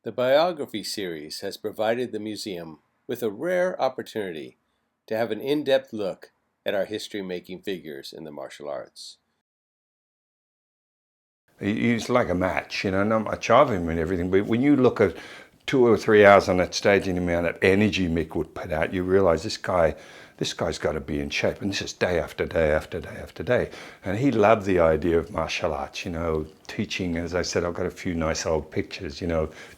The Biography Series has provided the museum with a rare opportunity to have an in-depth look at our history-making figures in the martial arts. He's like a match, not much of him and everything, but when you look at 2 or 3 hours on that stage and the amount of energy Mick would put out, you realize this guy's got to be in shape, and this is day after day after day after day. And he loved the idea of martial arts, teaching. As I said, I've got a few nice old pictures,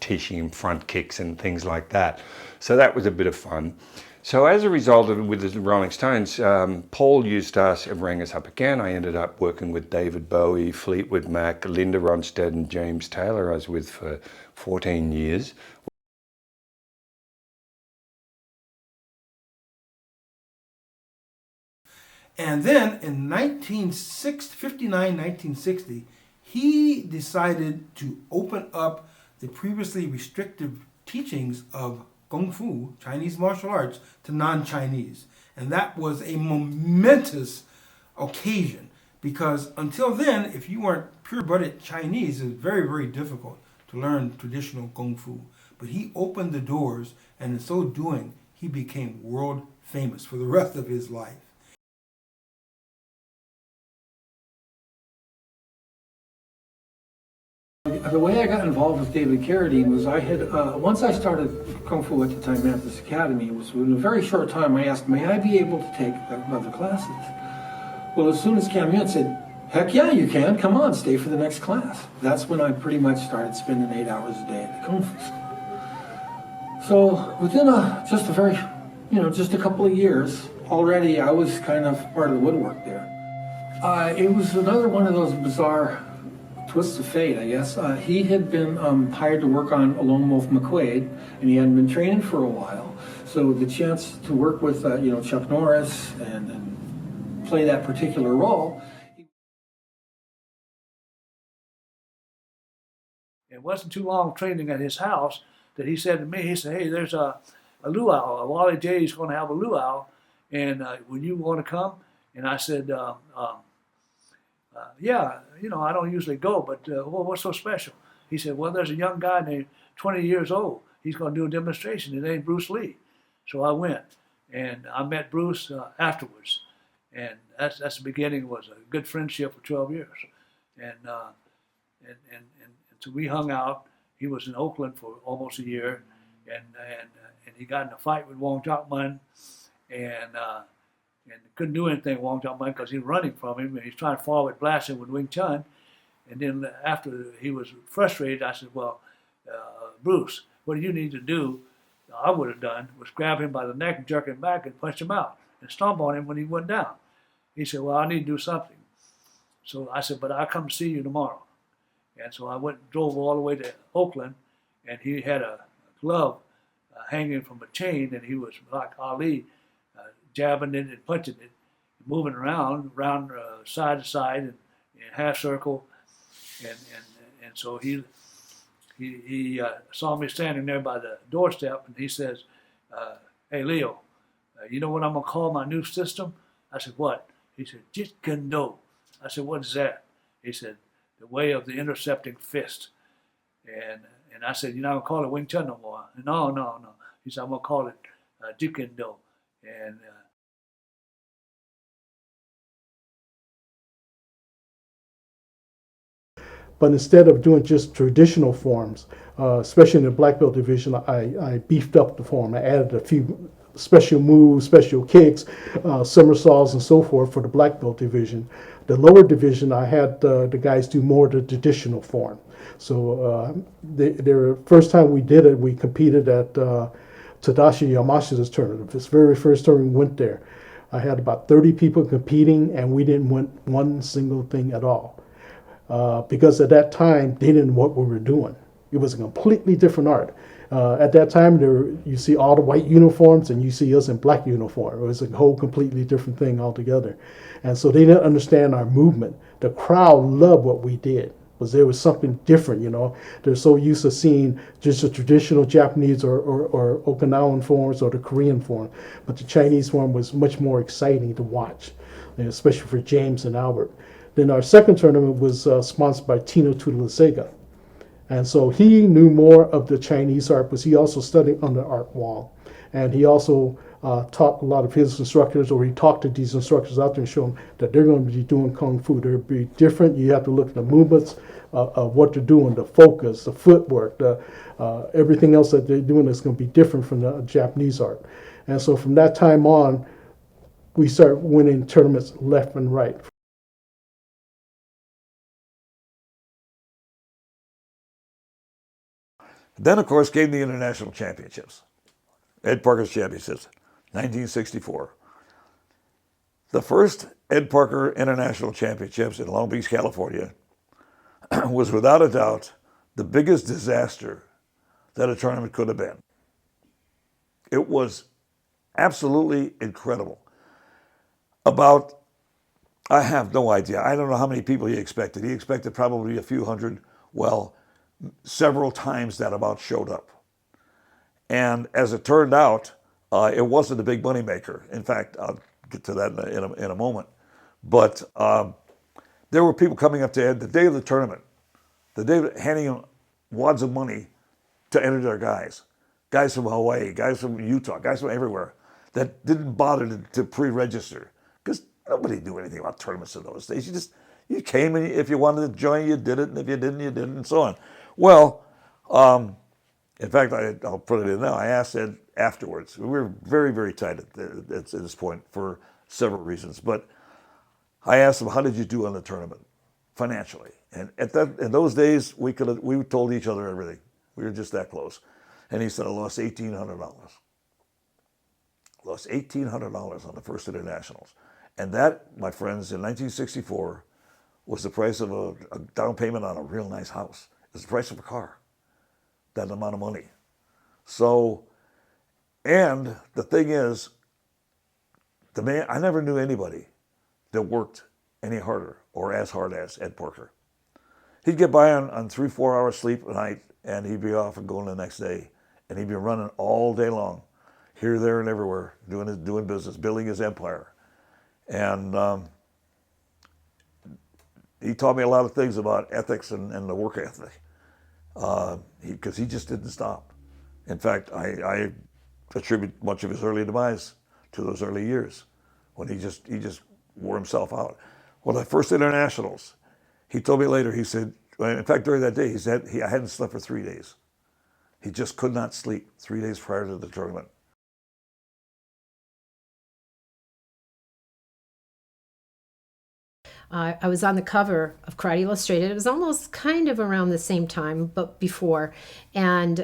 teaching him front kicks and things like that. So that was a bit of fun. So as a result of it with the Rolling Stones, Paul used us and rang us up again. I ended up working with David Bowie, Fleetwood Mac, Linda Ronstadt and James Taylor I was with for 14 years. And then in 1960, he decided to open up the previously restrictive teachings of Kung Fu, Chinese martial arts, to non-Chinese. And that was a momentous occasion because until then, if you weren't pure-blooded Chinese, it was very, very difficult to learn traditional Kung Fu. But he opened the doors, and in so doing, he became world famous for the rest of his life. The way I got involved with David Carradine was once I started Kung Fu at the time Mathis Academy, it was in a very short time I asked, may I be able to take other classes? Well, as soon as Cam Yun said, heck yeah, you can, come on, stay for the next class. That's when I pretty much started spending 8 hours a day at the Kung Fu school. So within just a couple of years, already I was kind of part of the woodwork there. It was another one of those bizarre twists of fate, I guess. He had been hired to work on A Lone Wolf McQuade, and he hadn't been training for a while. So the chance to work with, Chuck Norris and play that particular role. It wasn't too long training at his house that he said to me, he said, hey, there's a luau. Wally J is going to have a luau, and would you want to come? And I said, yeah, I don't usually go, but well, what's so special? He said, well, there's a young guy named 20 years old. He's going to do a demonstration. His name's Bruce Lee. So I went, and I met Bruce afterwards. And that's the beginning. Was a good friendship for 12 years. And so we hung out. He was in Oakland for almost a year, and he got in a fight with Wong Chok Man, and couldn't do anything with Wong Chok Man because he was running from him, and he's trying to forward blast him with Wing Chun. And then after he was frustrated, I said, well, Bruce, what you need to do, I would have done, was grab him by the neck and jerk him back and punch him out and stomp on him when he went down. He said, well, I need to do something. So I said, but I'll come see you tomorrow. And so I drove all the way to Oakland, and he had a glove hanging from a chain, and he was like Ali, jabbing it and punching it, moving around side to side and in half circle, and so he saw me standing there by the doorstep, and he says, "Hey Leo, you know what I'm gonna call my new system?" I said, "What?" He said, "Jeet Kune Do." I said, "What is that?" He said, "The way of the intercepting fist." And I said, "You're not gonna call it Wing Chun no more." No. He said, "I'm gonna call it Jeet Kune Do." And But instead of doing just traditional forms, especially in the black belt division, I beefed up the form. I added a few special moves, special kicks, somersaults, and so forth for the black belt division. The lower division, I had the guys do more of the traditional form. So the first time we did it, we competed at Tadashi Yamashita's tournament. His very first tournament went there. I had about 30 people competing, and we didn't win one single thing at all. Because at that time, they didn't know what we were doing. It was a completely different art. At that time, you see all the white uniforms and you see us in black uniform. It was a whole completely different thing altogether. And so they didn't understand our movement. The crowd loved what we did, because there was something different, They're so used to seeing just the traditional Japanese or Okinawan forms or the Korean form. But the Chinese form was much more exciting to watch, especially for James and Albert. Then our second tournament was sponsored by Tino Tuilassega. And so he knew more of the Chinese art, but he also studied under Art Wong. And he also taught a lot of his instructors, or he talked to these instructors out there and showed them that they're going to be doing Kung Fu. They'll be different. You have to look at the movements of what they're doing, the focus, the footwork, everything else that they're doing is going to be different from the Japanese art. And so from that time on, we started winning tournaments left and right. Then, of course, came the international championships. Ed Parker's championships, 1964. The first Ed Parker International Championships in Long Beach, California, was without a doubt the biggest disaster that a tournament could have been. It was absolutely incredible. I have no idea. I don't know how many people he expected. He expected probably a few hundred. Well, several times that amount showed up. And as it turned out, it wasn't a big moneymaker. In fact, I'll get to that in a moment. But there were people coming up to Ed the day of the tournament, handing him wads of money to enter their guys. Guys from Hawaii, guys from Utah, guys from everywhere that didn't bother to pre-register because nobody knew anything about tournaments in those days. You came, and if you wanted to join, you did it, and if you didn't, you didn't, and so on. Well, in fact, I'll put it in now. I asked Ed afterwards. We were very, very tight at this point for several reasons. But I asked him, "How did you do on the tournament financially?" And in those days, we told each other everything. We were just that close. And he said, "I lost $1,800. Lost $1,800 on the first internationals." And that, my friends, in 1964, was the price of a down payment on a real nice house. It was the price of a car. That amount of money. So, and the thing is, I never knew anybody that worked any harder or as hard as Ed Parker. He'd get by on 3-4 hours sleep a night, and he'd be off and going the next day. And he'd be running all day long, here, there, and everywhere, doing business, building his empire. And he taught me a lot of things about ethics and the work ethic. Because he just didn't stop. In fact, I attribute much of his early demise to those early years when he just wore himself out. Well, the first internationals, he told me later, he said, in fact, during that day, he said, I hadn't slept for 3 days. He just could not sleep 3 days prior to the tournament. I was on the cover of Karate Illustrated. It was almost kind of around the same time, but before. And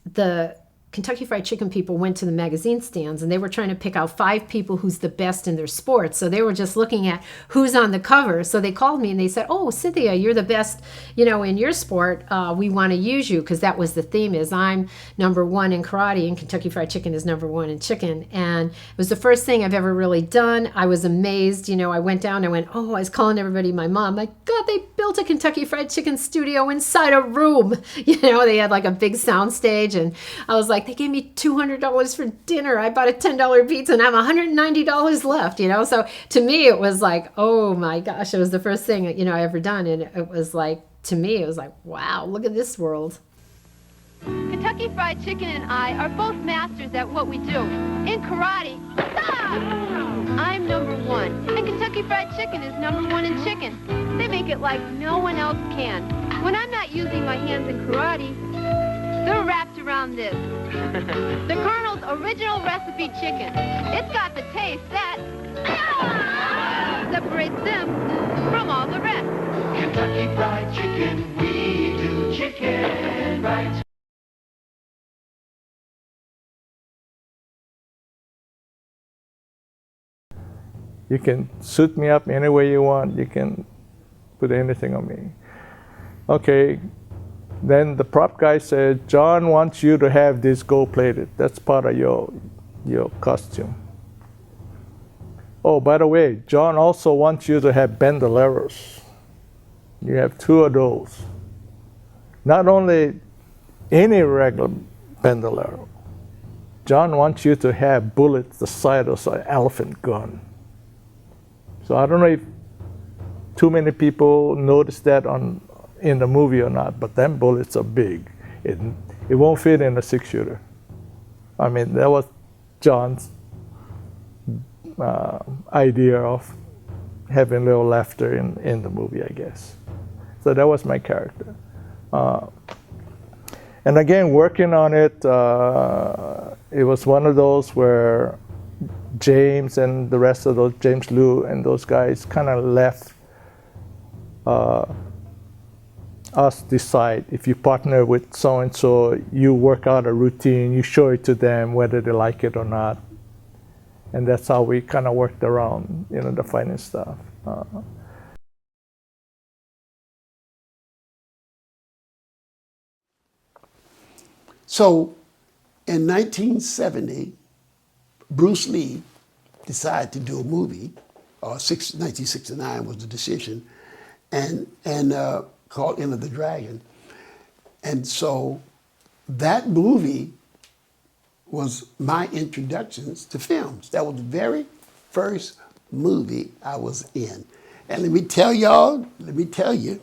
the Kentucky Fried Chicken people went to the magazine stands, and they were trying to pick out 5 people who's the best in their sport. So they were just looking at who's on the cover. So they called me and they said, "Oh, Cynthia, you're the best, in your sport. We want to use you," because that was the theme. Is I'm #1 in karate, and Kentucky Fried Chicken is #1 in chicken. And it was the first thing I've ever really done. I was amazed. I went down. I went, I was calling everybody my mom. My God, they built a Kentucky Fried Chicken studio inside a room. They had like a big sound stage, and I was like, they gave me $200 for dinner. I bought a $10 pizza and I have $190 left, So to me, it was like, oh my gosh, it was the first thing, I ever done. And it was like, to me, it was like, wow, look at this world. Kentucky Fried Chicken and I are both masters at what we do. In karate, I'm #1, and Kentucky Fried Chicken is #1 in chicken. They make it like no one else can. When I'm not using my hands in karate, they're wrapped around this. The Colonel's original recipe chicken. It's got the taste that separates them from all the rest. Kentucky Fried Chicken, we do chicken right. You can suit me up any way you want. You can put anything on me. Okay. Then the prop guy said, "John wants you to have this gold-plated. That's part of your costume. Oh, by the way, John also wants you to have bandoleros. You have 2 of those. Not only any regular bandolero. John wants you to have bullets the size of an elephant gun." So I don't know if too many people noticed that in the movie or not, but them bullets are big. It won't fit in a 6-shooter. I mean, that was John's idea of having a little laughter in the movie, I guess. So that was my character. And again, working on it, it was one of those where James and the rest of those, James Liu and those guys kind of left us decide. If you partner with so-and-so, you work out a routine, you show it to them whether they like it or not. And that's how we kind of worked around, the fighting stuff. So in 1970, Bruce Lee decided to do a movie, 1969 was the decision, and called Enter the Dragon. And so that movie was my introductions to films. That was the very first movie I was in. And let me tell you,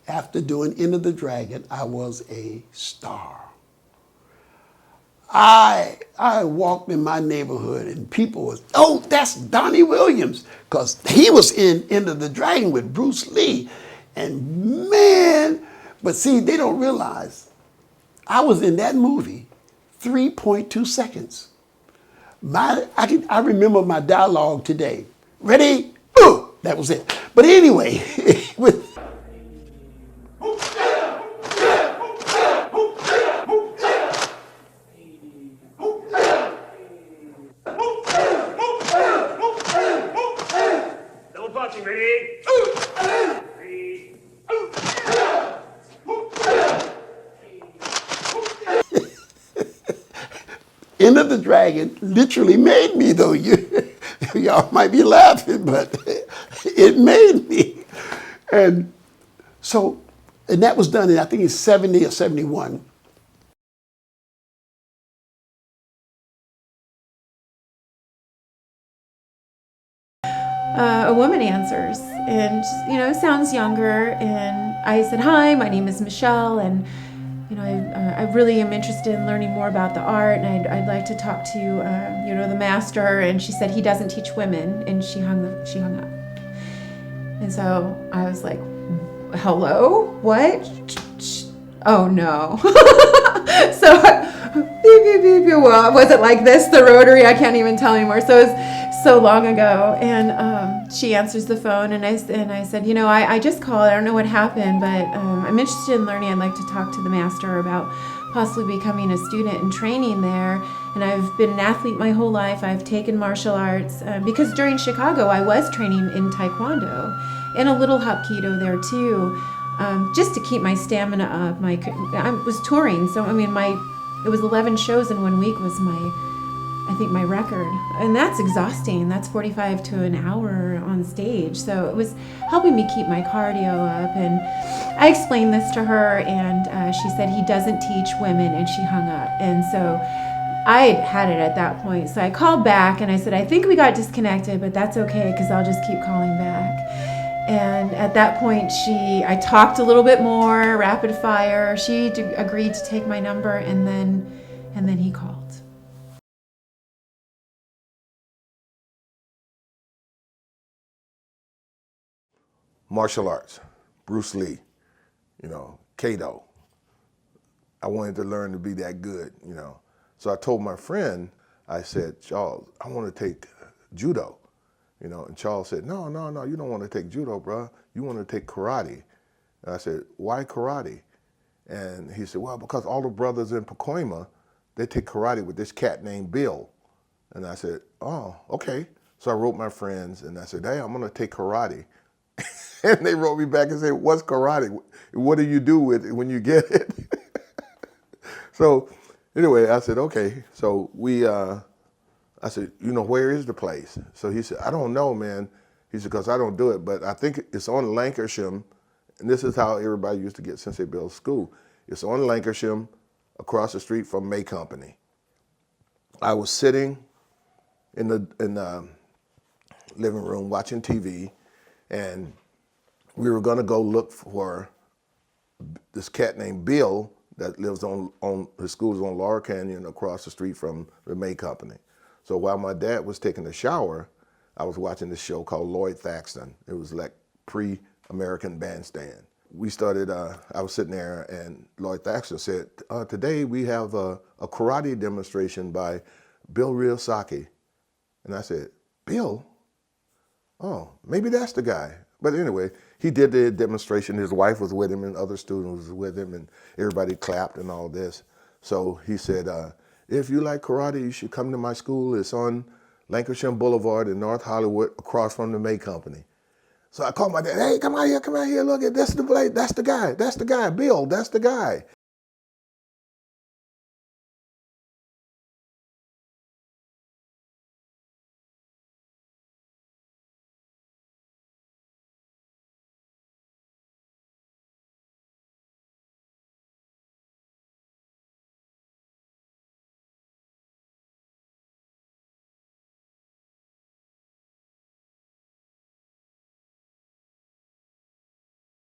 after doing Enter the Dragon, I was a star. I walked in my neighborhood and people was, oh, that's Donnie Williams, because he was in Enter the Dragon with Bruce Lee. And man, but see, they don't realize I was in that movie 3.2 seconds. I remember my dialogue today. Ready? Ooh, that was it. But anyway, with Enter the Dragon literally made me, though. Y'all might be laughing, but it made me. And so, and that was done in, I think it's 70 or 71. A woman answers and, sounds younger. And I said, hi, my name is Michelle. And, I really am interested in learning more about the art. And I'd like to talk to, the master. And she said, he doesn't teach women. And she hung up. And so I was like, hello? What? Oh, no. So, beep, beep, beep, beep. Well, was it like this, the rotary? I can't even tell anymore. So it was so long ago. And she answers the phone, and I said, I just called. I don't know what happened, but I'm interested in learning. I'd like to talk to the master about possibly becoming a student and training there. And I've been an athlete my whole life. I've taken martial arts because during Chicago, I was training in Taekwondo and a little Hapkido there too. Just to keep my stamina up. I was touring, so it was 11 shows in 1 week was my record. And that's exhausting. That's 45 to an hour on stage. So it was helping me keep my cardio up. And I explained this to her, and she said, he doesn't teach women, and she hung up. And so I had it at that point. So I called back, and I said, I think we got disconnected, but that's okay, because I'll just keep calling back. And at that point, I talked a little bit more, rapid fire. She agreed to take my number, and then he called. Martial arts, Bruce Lee, Kato. I wanted to learn to be that good, So I told my friend, I said, Charles, I want to take judo. And Charles said, no, you don't want to take judo, bro. You want to take karate. And I said, why karate? And he said, well, because all the brothers in Pacoima, they take karate with this cat named Bill. And I said, oh, okay. So I wrote my friends, and I said, hey, I'm going to take karate. And they wrote me back and said, what's karate? What do you do with it when you get it? So anyway, I said, okay. So I said, where is the place? So he said, I don't know, man. He said, because I don't do it, but I think it's on Lancashire, and this is how everybody used to get Sensei Bill's school. It's on Lancashire, across the street from May Company. I was sitting in the living room watching TV, and we were going to go look for this cat named Bill that lives on his school's on Laurel Canyon across the street from the May Company. So while my dad was taking a shower, I was watching this show called Lloyd Thaxton. It was like pre-American Bandstand. We started, I was sitting there and Lloyd Thaxton said, today we have a karate demonstration by Bill Ryosaki. And I said, Bill? Oh, maybe that's the guy. But anyway, he did the demonstration. His wife was with him and other students was with him and everybody clapped and all this. So he said, if you like karate, you should come to my school. It's on Lancashire Boulevard in North Hollywood across from the May Company. So I called my dad, hey, come out here, look at this, that's the guy, Bill, that's the guy.